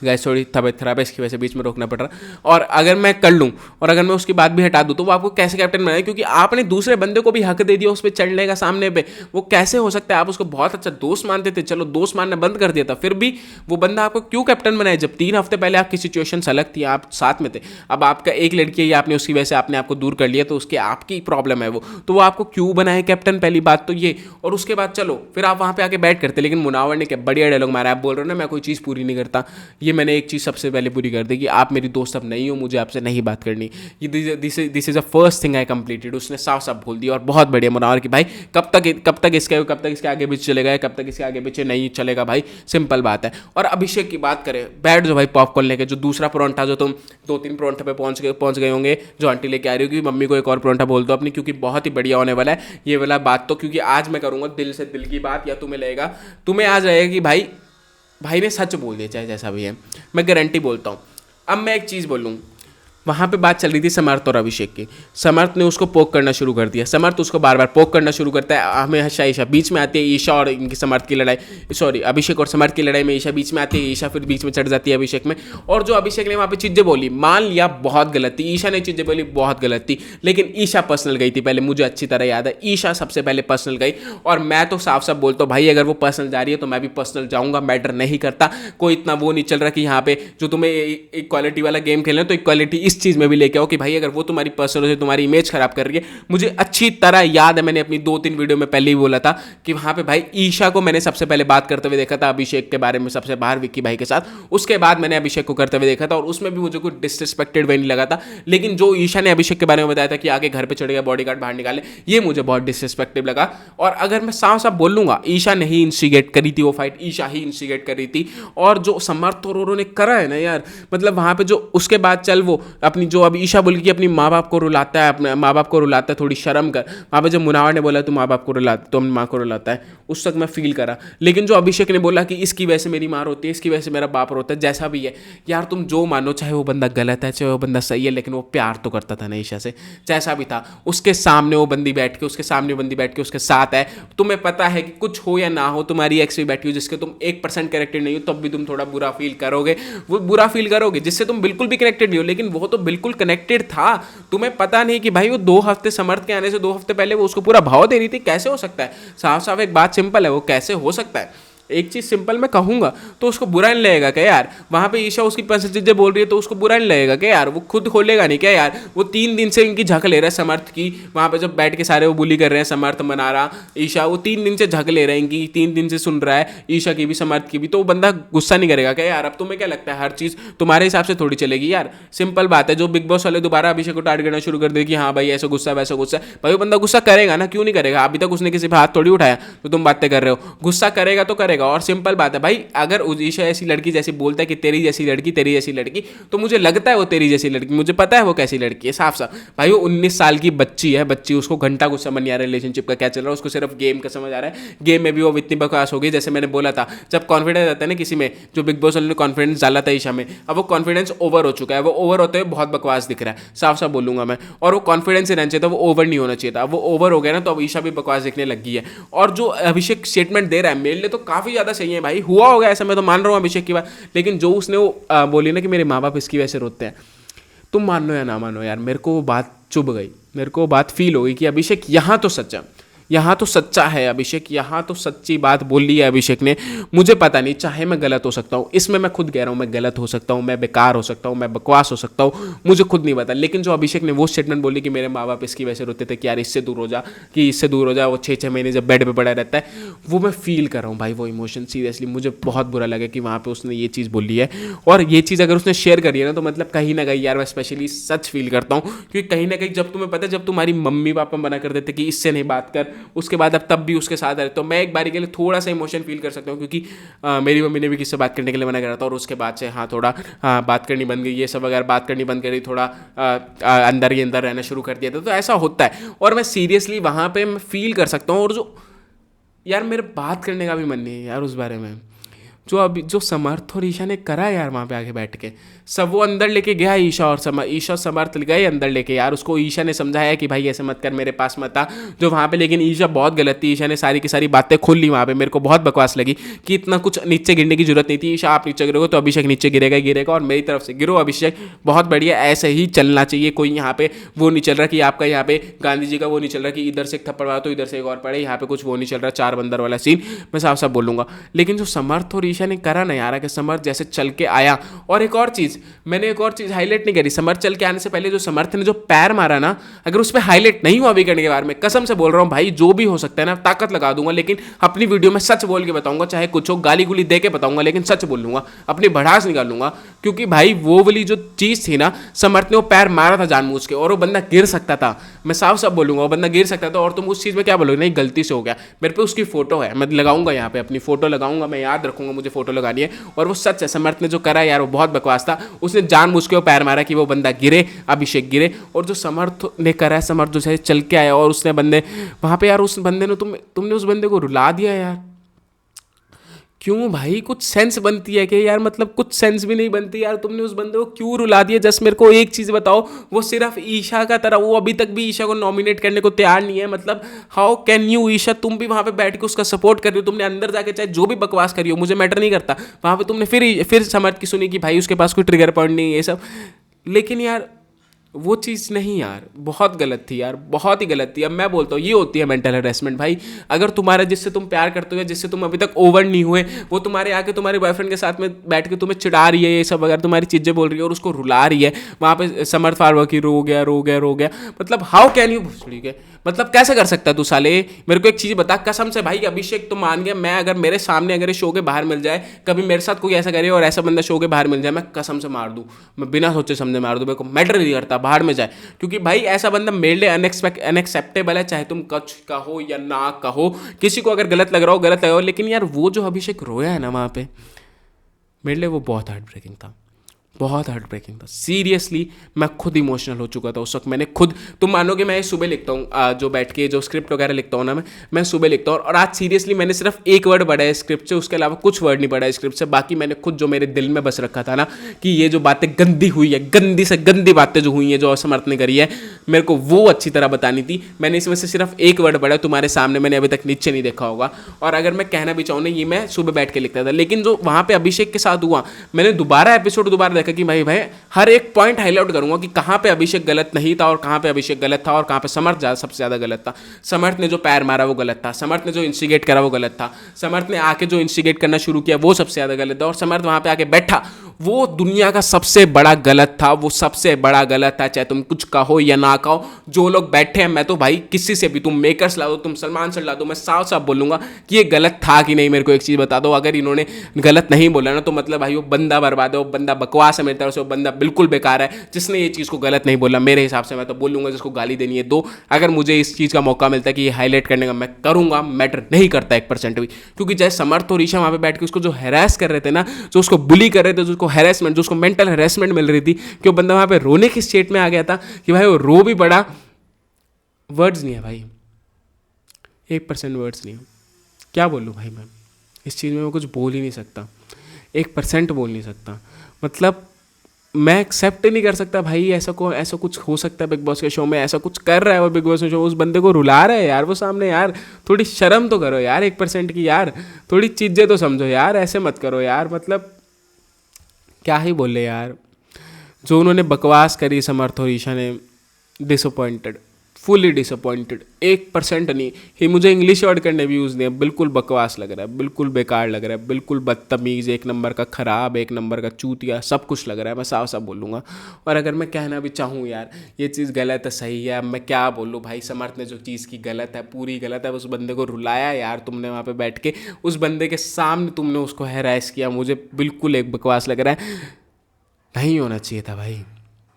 गैस थोड़ी तबीयत खराब है इसकी वजह से बीच में रोकना पड़ रहा, और अगर मैं कर लूँ और अगर मैं उसकी बात भी हटा दूँ तो वो आपको कैसे कैप्टन बनाए, क्योंकि आपने दूसरे बंदे को भी हक दे दिया उस पर चढ़ने का सामने पे। वो कैसे हो सकता है? आप उसको बहुत अच्छा दोस्त मानते थे, चलो दोस्त मानना बंद कर दिया था, फिर भी वो बंदा आपको क्यों कैप्टन बनाए जब 3 हफ्ते पहले आपकी सिचुएशन अलग थी, आप साथ में थे। अब आपका एक लड़की है, आपने उसकी वजह से आपने आपको दूर कर लिया, तो उसकी आपकी प्रॉब्लम है वो, तो वो आपको क्यों बनाए कैप्टन, पहली बात तो ये। और उसके बाद चलो फिर आप वहाँ पे आके बैठ करते, लेकिन मुनावर ने क्या बढ़िया डायलॉग मारा, आप बोल रहे हो ना मैं कोई चीज़ पूरी नहीं करता, ये मैंने एक चीज़ सबसे पहले पूरी कर दी कि आप मेरी दोस्त अब नहीं हो, मुझे आपसे नहीं बात करनी, ये this is a first thing I completed. उसने साफ साफ बोल दिया। और बहुत बढ़िया मुनावर कि भाई कब तक इसके आगे पीछे चलेगा, कब तक इसके आगे पीछे नहीं चलेगा भाई, सिंपल बात है। और अभिषेक की बात करें, बैठ जो भाई पॉपकॉर्न लेके, जो दूसरा परोंठा जो तुम 2-3 परोंठे पे पहुंच गए होंगे, जो आंटी लेके आ रही होगी, मम्मी को एक और परोंठा बोल दो अपनी, क्योंकि बहुत ही बढ़िया होने वाला है ये वाला बात तो। क्योंकि आज मैं करूँगा दिल से दिल की बात, या तुम्हें आज रहेगा कि भाई ने सच बोल दिया, चाहे जैसा भी है, मैं गारंटी बोलता हूँ। अब मैं एक चीज़ बोलूँ, वहाँ पे बात चल रही थी समर्थ और अभिषेक की, समर्थ ने उसको पोक करना शुरू कर दिया, समर्थ उसको बार बार पोक करना शुरू करता है, हमेशा ईशा बीच में आती है, ईशा और इनकी समर्थ की लड़ाई, सॉरी अभिषेक और समर्थ की लड़ाई में ईशा बीच में आती है, ईशा फिर बीच में चढ़ जाती है अभिषेक में। और जो अभिषेक ने वहाँ पे चीज़ें बोली, मान लिया बहुत गलत थी, ईशा ने चीज़ें बोली बहुत गलत थी, लेकिन ईशा पर्सनल गई थी पहले, मुझे अच्छी तरह याद है, ईशा सबसे पहले पर्सनल गई। और मैं तो साफ साफ बोलता हूँ भाई, अगर वो पर्सनल जा रही है तो मैं भी पर्सनल जाऊँगा, मैटर नहीं करता, कोई इतना वो नहीं चल रहा कि यहाँ पे जो तुम्हें इक्वालिटी वाला गेम खेलना है तो इक्वालिटी इस चीज़ में भी लेके आओ कि भाई अगर वो तुम्हारी पर्सनल से तुम्हारी इमेज खराब कर रही है। मुझे अच्छी तरह याद है, मैंने अपनी 2-3 वीडियो में पहले ही बोला था कि वहाँ पे भाई ईशा को मैंने सबसे पहले बात करते हुए देखा था अभिषेक के बारे में, सबसे बाहर विक्की भाई के साथ, उसके बाद मैंने अभिषेक को करते हुए देखा था, और उसमें भी मुझे कुछ डिसरिस्पेक्टेड वे नहीं लगा था। लेकिन जो ईशा ने अभिषेक के बारे में बताया था कि आगे घर पर चढ़ गया, बॉडीगार्ड बाहर निकाले, ये मुझे बहुत डिसरिस्पेक्टिव लगा। और अगर मैं साफ साफ बोलूँगा, ईशा ने ही इंस्टिगेट करी थी वो फाइट, ईशा ही इंस्टिगेट करी थी। और जो समर्थ और उन्होंने करा है ना यार, मतलब वहाँ पे जो उसके बाद चल वो अपनी जो अब ईशा बोल के अपनी माँ बाप को रुलाता है, अपने माँ बाप को रुलाता है, थोड़ी शर्म कर। वहाँ पे जब मुनावर ने बोला तू माँ बाप को रुलाता, तो अपनी माँ को रुलाता है, उस तक मैं फील करा। लेकिन जो अभिषेक ने बोला कि इसकी वजह से मेरी माँ रोती है, इसकी वजह से मेरा बाप रोता है, जैसा भी है यार, तुम जो मानो, चाहे वो बंदा गलत है चाहे वो बंदा सही है, लेकिन वो प्यार तो करता था ना ईशा से, जैसा भी था। उसके सामने वो बंदी बैठ के उसके साथ है, तुम्हें पता है कि कुछ हो या ना हो, तुम्हारी एक्स भी बैठी हो जिसके तुम 1% कनेक्टेड नहीं हो, तब भी तुम थोड़ा बुरा फील करोगे, वो बुरा फील करोगे जिससे तुम बिल्कुल भी कनेक्टेड नहीं हो, लेकिन वो तो बिल्कुल कनेक्टेड था। तुम्हें पता नहीं कि भाई वो 2 हफ्ते समर्थ के आने से 2 हफ्ते पहले वो उसको पूरा भाव दे रही थी, कैसे हो सकता है? साफ साफ एक बात सिंपल है, वो कैसे हो सकता है? एक चीज़ सिंपल मैं कहूँगा तो उसको बुरा नहीं लगेगा क्या यार? वहाँ पे ईशा उसकी पर्सनल चीज़ें बोल रही है तो उसको बुरा नहीं लगेगा क्या यार? वो खुद खोलेगा नहीं क्या यार? वो 3 दिन से इनकी झक ले रहा है समर्थ की, वहाँ पे जब बैठ के सारे वो बुली कर रहे हैं, समर्थ, मनारा, ईशा, वो 3 दिन से झक ले रहे हैं इनकी, 3 दिन से सुन रहा है ईशा की भी समर्थ की भी, तो वो बंदा गुस्सा नहीं करेगा क्या यार? अब तुम्हें क्या लगता है हर चीज़ तुम्हारे हिसाब से थोड़ी चलेगी यार? सिंपल बात है, जो बिग बॉस वाले दोबारा अभिषेक को टारगेट करना शुरू कर दे कि हाँ भाई ऐसा गुस्सा वैसा गुस्सा, भाई वो बंदा गुस्सा करेगा ना, क्यों नहीं करेगा? अभी तक उसने किसी पे हाथ थोड़ी उठाया तो तुम बातें कर रहे हो, गुस्सा करेगा तो करेगा। और सिंपल बात है भाई, अगर ईशा ऐसी लड़की जैसी बोलता है कि तेरी जैसी लड़की, तो मुझे लगता है वो तेरी जैसी लड़की, मुझे पता है वो कैसी लड़की है साफ साफ। भाई वो 19 साल की बच्ची है, उसको घंटा कुछ समझ नहीं आ रहा रिलेशनशिप का क्या चल रहा है, उसको सिर्फ गेम का समझ आ रहा है। गेम में भी वो इतनी बकवास हो गई, जैसे मैंने बोला था, जब कॉन्फिडेंस आता है ना किसी में, जो बिग बॉस वाले ने कॉन्फिडेंस डाला था ईशा में, अब वो कॉन्फिडेंस ओवर हो चुका है, वो ओवर होते हुए बहुत बकवास दिख रहा है, साफ साफ बोलूंगा मैं। और वो कॉन्फिडेंस ही रहना चाहिए था, वो ओवर नहीं होना चाहिए था। वो ओवर हो गया ना, तो अब ईशा भी बकवास दिखने लग गई है। और जो अभिषेक स्टेटमेंट दे रहा है मेरे लिए तो काफ़ी ज़्यादा सही है भाई, हुआ होगा ऐसा, मैं तो मान रहा हूँ अभिषेक की बात, लेकिन जो उसने वो बोली ना कि मेरे माँ बाप इसकी वजह से रोते हैं, तुम मान लो या ना मानो यार, मेरे को वो बात चुभ गई, मेरे को वो बात फील हो गई कि अभिषेक यहाँ तो सच है, यहाँ तो सच्चा है अभिषेक, यहाँ तो सच्ची बात बोल ली है अभिषेक ने। मुझे पता नहीं, चाहे मैं गलत हो सकता हूँ, इसमें मैं खुद कह रहा हूँ मैं गलत हो सकता हूँ, मैं बेकार हो सकता हूँ, मैं बकवास हो सकता हूँ, मुझे खुद नहीं पता। लेकिन जो अभिषेक ने वो स्टेटमेंट बोली कि मेरे माँ बाप इसकी वजह से रोते थे कि यार इससे दूर हो जा, कि इससे दूर हो जा, वो 6-6 महीने जब बेड पे पड़ा रहता है, वो मैं फील कर रहा हूँ भाई वो इमोशन। सीरियसली मुझे बहुत बुरा लगा कि वहाँ पे उसने ये चीज़ बोली है। और ये चीज़ अगर उसने शेयर करी है ना, तो मतलब कहीं ना कहीं यार मैं स्पेशली सच फील करता हूँ, क्योंकि कहीं ना कहीं जब तुम्हें पता है, जब तुम्हारी मम्मी पापा मना कर देते कि इससे नहीं बात कर, उसके बाद अब तब भी उसके साथ रहे, तो मैं एक बारी के लिए थोड़ा सा इमोशन फील कर सकता हूँ, क्योंकि मेरी मम्मी ने भी किससे बात करने के लिए मना करा था, और उसके बाद से हाँ थोड़ा बात करनी बंद गई, ये सब अगर बात करनी बंद करी, थोड़ा अंदर ही अंदर रहना शुरू कर दिया था, तो ऐसा होता है। और मैं सीरियसली वहाँ पे मैं फील कर सकता हूँ। और जो यार मेरे बात करने का भी मन नहीं है यार उस बारे में, जो अभी जो समर्थ और ईशा ने करा है यार वहाँ पे आके बैठ के, सब वो अंदर लेके गया ईशा और ईशा समर्थ गए अंदर लेके यार। उसको ईशा ने समझाया कि भाई ऐसे मत कर, मेरे पास मत आ, जो वहाँ पे। लेकिन ईशा बहुत गलत थी, ईशा ने सारी की सारी बातें खोल ली वहाँ पे। मेरे को बहुत बकवास लगी कि इतना कुछ नीचे गिरने की जरूरत नहीं थी। ईशा आप नीचे गिरोगे तो अभिषेक नीचे गिरेगा ही गिरेगा, और मेरी तरफ से गिरो अभिषेक, बहुत बढ़िया, ऐसे ही चलना चाहिए। कोई यहाँ पे वो नहीं चल रहा कि आपका यहाँ पे गांधी जी का वो नहीं चल रहा कि इधर से एक थप्पड़ मारा तो इधर से एक और पड़े, यहाँ पे कुछ वो नहीं चल रहा चार बंदर वाला सीन, मैं साफ साफ बोलूँगा। लेकिन जो समर्थ और ईशा ने करा ना यार, कि समर्थ जैसे चल के आया, और एक और चीज़ मैंने एक और चीज़ हाईलाइट नहीं करी, समर्थ चल के आने से पहले जो समर्थ ने जो पैर मारा ना, अगर उस पर हाईलाइट नहीं हुआ वीकेंड के बारे में, कसम से बोल रहा हूँ भाई, जो भी हो सकता है ना ताकत लगा दूंगा, लेकिन अपनी वीडियो में सच बोल के बताऊंगा, चाहे कुछ हो, गाली गुली दे के बताऊंगा, लेकिन सच बोल लूंगा, अपनी भड़ास निकाल लूंगा। क्योंकि भाई वो वाली जो चीज़ थी ना, समर्थ ने वो पैर मारा था जानबूझ के, और वो बंदा गिर सकता था, मैं साफ साफ बोलूंगा, वो बंदा गिर सकता था। और तुम उस चीज़ में क्या बोलोगे, नहीं गलती से हो गया। मेरे पे उसकी फोटो है, मैं लगाऊंगा यहाँ पे, अपनी फोटो लगाऊंगा, मैं याद रखूंगा, मुझे फोटो लगानी है। और वो सच है, समर्थ ने जो करा यार वो बहुत बकवास था। उसने जानबूझ के वो पैर मारा कि वो बंदा गिरे, अभिषेक गिरे। और जो समर्थ ने करा है, समर्थ जो चल के आया, और उसने बंदे वहां पे यार, उस बंदे ने तुमने उस बंदे को रुला दिया यार। क्यों भाई, कुछ सेंस बनती है कि यार, मतलब कुछ सेंस भी नहीं बनती यार, तुमने उस बंदे को क्यों रुला दिया। जस्ट मेरे को एक चीज़ बताओ, वो सिर्फ ईशा का तरह, वो अभी तक भी ईशा को नॉमिनेट करने को तैयार नहीं है। मतलब हाउ कैन यू ईशा, तुम भी वहाँ पे बैठ के उसका सपोर्ट कर रही हो, तुमने अंदर जाके चाहे जो भी बकवास करी हो, मुझे मैटर नहीं करता, वहाँ पे तुमने फिर समर्थ की सुनी कि भाई उसके पास कोई ट्रिगर पॉइंट नहीं है ये सब। लेकिन यार वो चीज़ नहीं यार, बहुत गलत थी यार, बहुत ही गलत थी। अब मैं बोलता हूँ ये होती है मेंटल हैरेसमेंट भाई। अगर तुम्हारा जिससे तुम प्यार करते हो, जिससे तुम अभी तक ओवर नहीं हुए, वो तुम्हारे आके तुम्हारे बॉयफ्रेंड के साथ में बैठ के तुम्हें चिढ़ा रही है, ये सब अगर तुम्हारी चीज़ें बोल रही है और उसको रुला रही है, वहाँ पे समर्थ फारवा की रो गया रो गया रो गया, मतलब हाउ कैन यू, ठीक है, मतलब कैसे कर सकता है तू साले। मेरे को एक चीज़ बता कसम से भाई, अभिषेक तो मान गया, मैं अगर मेरे सामने अगर शो के बाहर मिल जाए, कभी मेरे साथ कोई ऐसा करे और ऐसा बंदा शो के बाहर मिल जाए, मैं कसम से मार दूँ, मैं बिना सोचे समझे मार दूँ, मेरे को मैटर नहीं करता बाहर में जाए। क्योंकि भाई ऐसा बंदा मेरे लिए अनएक्सेप्टेबल है, चाहे तुम कुछ कहो या ना कहो, किसी को अगर गलत लग रहा हो गलत लगा हो। लेकिन यार वो जो अभिषेक रोया है ना वहाँ पे, मेरे लिए वो बहुत हार्ट ब्रेकिंग था, बहुत हार्ट ब्रेकिंग था। सीरियसली मैं खुद इमोशनल हो चुका था उस वक्त। मैंने खुद, तुम मानोगे मैं सुबह लिखता हूँ, जो बैठ के जो स्क्रिप्ट वगैरह लिखता हूँ ना मैं सुबह लिखता हूँ। और आज सीरियसली मैंने सिर्फ एक वर्ड पढ़ा है स्क्रिप्ट से, उसके अलावा कुछ वर्ड नहीं पढ़ा है स्क्रिप्ट से। बाकी मैंने खुद जो मेरे दिल में बस रखा था ना कि ये जो बातें गंदी हुई है, गंदी से गंदी बातें जो हुई हैं, जो असमर्थ ने करी है, मेरे को वो अच्छी तरह बतानी थी। मैंने इसमें से सिर्फ एक वर्ड पढ़ा, तुम्हारे सामने मैंने अभी तक नीचे नहीं देखा होगा। और अगर मैं कहना भी चाहूँ ना, ये मैं सुबह बैठ के लिखता था। लेकिन जो वहाँ पे अभिषेक के साथ हुआ, मैंने दोबारा एपिसोड दोबारा देखा कि भाई हर एक पॉइंट हाईलाइट करूंगा कि कहाँ पे अभिषेक गलत नहीं था और कहाँ पे अभिषेक गलत था और कहाँ पे समर्थ सबसे ज़्यादा गलत था। समर्थ ने जो पैर मारा वो गलत था, समर्थ ने जो इंस्टिगेट करा वो गलत था, समर्थ ने आके जो इंस्टिगेट करना शुरू किया वो सबसे ज़्यादा गलत था, और समर्थ वहाँ पे आके बैठा वो दुनिया का सबसे बड़ा गलत था, वो सबसे बड़ा गलत था। चाहे तुम कुछ कहो या ना कहो, जो लोग बैठे हैं, मैं तो भाई किसी से भी, तुम मेकर्स ला दो, तुम सलमान से ला दो, मैं साफ साफ बोलूँगा कि ये गलत था कि नहीं। मेरे को एक चीज़ बता दो, अगर इन्होंने गलत नहीं बोला ना, तो मतलब भाई वो बंदा बर्बाद है, वो बंदा बकवास है मेरी तरफ से, वो बंदा बिल्कुल बेकार है जिसने ये चीज़ को गलत नहीं बोला। मेरे हिसाब से मैं तो बोलूँगा जिसको गाली देनी है दो। अगर मुझे इस चीज़ का मौका मिलता है कि ये हाईलाइट करने का, मैं करूँगा, मैटर नहीं करता 1% भी। क्योंकि जैसे समर्थ और ईशा वहाँ पे बैठ के उसको जो हैरेस कर रहे थे ना, जो उसको बुली कर रहे थे, जो उसको हैरेसमेंट, जो उसको मेंटल हैरेसमेंट मिल रही थी, कि वो बंदा वहाँ पे रोने की स्टेट में आ गया था कि भाई वो रो भी पड़ा। वर्ड्स नहीं है भाई, 1% वर्ड्स नहीं है। क्या बोलूँ भाई, मैं इस चीज़ में मैं कुछ बोल ही नहीं सकता, 1% बोल नहीं सकता। मतलब मैं एक्सेप्ट ही नहीं कर सकता भाई, ऐसा कुछ हो सकता है बिग बॉस के शो में, ऐसा कुछ कर रहा है वो बिग बॉस के शो, उस बंदे को रुला रहा है यार वो सामने। यार थोड़ी शर्म तो करो यार 1% की, यार थोड़ी चीज़ें तो समझो यार, ऐसे मत करो यार। मतलब क्या ही बोले यार, जो उन्होंने बकवास करी समर्थ और ईशा ने, डिसअपॉइंटेड फुली डिसअपॉइंटेड, 1% नहीं। ये मुझे इंग्लिश वर्ड करने भी यूज़ नहीं है, बिल्कुल बकवास लग रहा है, बिल्कुल बेकार लग रहा है, बिल्कुल बदतमीज़, एक नंबर का ख़राब, एक नंबर का चूतिया, सब कुछ लग रहा है, मैं साफ साफ बोलूँगा। और अगर मैं कहना भी चाहूँ यार ये चीज़ गलत है सही है, अब मैं क्या बोलूँ भाई, समर्थ ने जो चीज़ की गलत है, पूरी गलत है। उस बंदे को रुलाया यार तुमने वहाँ पर बैठ के, उस बंदे के सामने तुमने उसको हैरेस किया, मुझे बिल्कुल एक बकवास लग रहा है। नहीं होना चाहिए था भाई,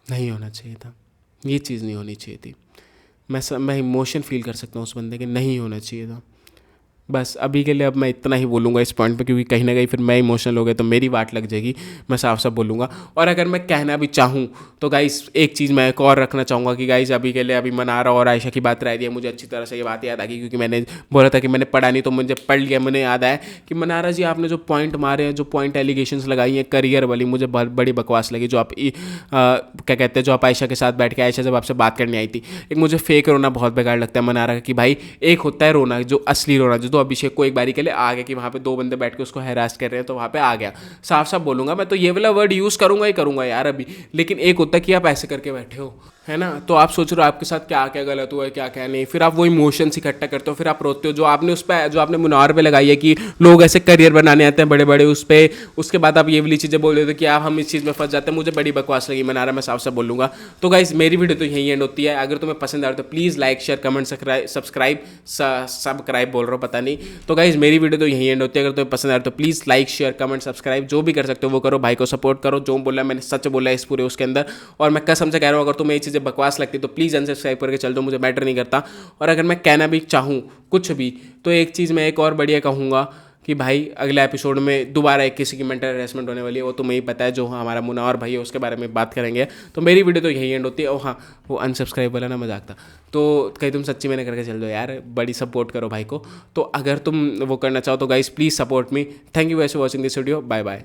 नहीं होना चाहिए था, ये चीज़ नहीं होनी चाहिए थी। मैं इमोशन फील कर सकता हूँ उस बंदे के, नहीं होना चाहिए था। बस अभी के लिए अब मैं इतना ही बोलूँगा इस पॉइंट पे, क्योंकि कहीं ना कहीं फिर मैं इमोशनल हो गया तो मेरी वाट लग जाएगी। मैं साफ साफ बोलूँगा। और अगर मैं कहना भी चाहूँ तो गाइस एक चीज़ मैं एक और रखना चाहूँगा कि गाइस अभी के लिए अभी मनारा और आयशा की बात रह दी है, मुझे अच्छी तरह से ये बात याद आ गई, क्योंकि मैंने बोला था कि मैंने पढ़ा नहीं, तो मुझे पढ़ लिया, मैंने याद आया कि मनारा जी आपने जो पॉइंट मारे हैं, जो पॉइंट एलिगेशंस लगाई हैं करियर वाली, मुझे बहुत बड़ी बकवास लगी। जो आप क्या कहते हैं, जो आप आयशा के साथ बैठ के, आयशा जब आपसे बात करने आई थी, एक मुझे फेक रोना बहुत बेकार लगता है मनारा का, कि भाई एक होता है रोना जो असली रोना, जो तो अभिषेक को एक बारी के लिए आ गया कि वहाँ पे दो बंदे बैठ के उसको हैरास कर रहे हैं, तो वहाँ पे आ गया। साफ साफ बोलूँगा मैं तो ये वाला वर्ड यूज़ करूँगा ही करूँगा यार अभी। लेकिन एक होता है कि आप ऐसे करके बैठे हो, है ना, तो आप सोच रहे हो आपके साथ क्या क्या गलत हुआ है, क्या क्या नहीं, फिर आप वो इमोशंस इकट्ठा करते हो, फिर आप रोते हो। जो आपने उस पर, जो आपने मुनार पे लगाई है कि लोग ऐसे करियर बनाने आते हैं बड़े बड़े, उस पर उसके बाद आप ये वाली चीज़ें बोल रहे थे कि आप हम इस चीज़ में फंस जाते हैं, मुझे बड़ी बकवास लगी मनारा, मैं साफ साफ बोलूँगा। तो गाइस मेरी वीडियो तो यही एंड होती है। अगर तुम्हें पसंद आ रहा है तो please like share comment subscribe बोल रहा हूँ पता नहीं। तो गाइस मेरी वीडियो तो यही एंड होती है। अगर तुम्हें पसंद आ रहा है तो please like share comment subscribe जो भी कर सकते हो वो करो, भाई को सपोर्ट करो। जो बोला मैंने सच बोला है इस पूरे उसके अंदर, और मैं कसम से कह रहा हूँ अगर तुम्हें ये चीज़ें बकवास लगती तो प्लीज़ अनसब्सक्राइब करके चल दो, मुझे मैटर नहीं करता। और अगर मैं कहना भी चाहूँ कुछ भी, तो एक चीज़ मैं एक और बढ़िया कहूँगा कि भाई अगले एपिसोड में दोबारा एक किसी की मेंटल हैरेसमेंट होने वाली है, वो तुम्हें ही पता है, जो हमारा मुन्ना और भाई है उसके बारे में बात करेंगे। तो मेरी वीडियो तो यही एंड होती है। और हाँ, वो अनसब्सक्राइब वाला ना मजाक था, तो कहीं तुम सच्ची मैंने करके चल दो यार, बड़ी सपोर्ट करो भाई को। तो अगर तुम वो करना चाहो तो guys please support me. Thank you वैसे watching this video, bye bye.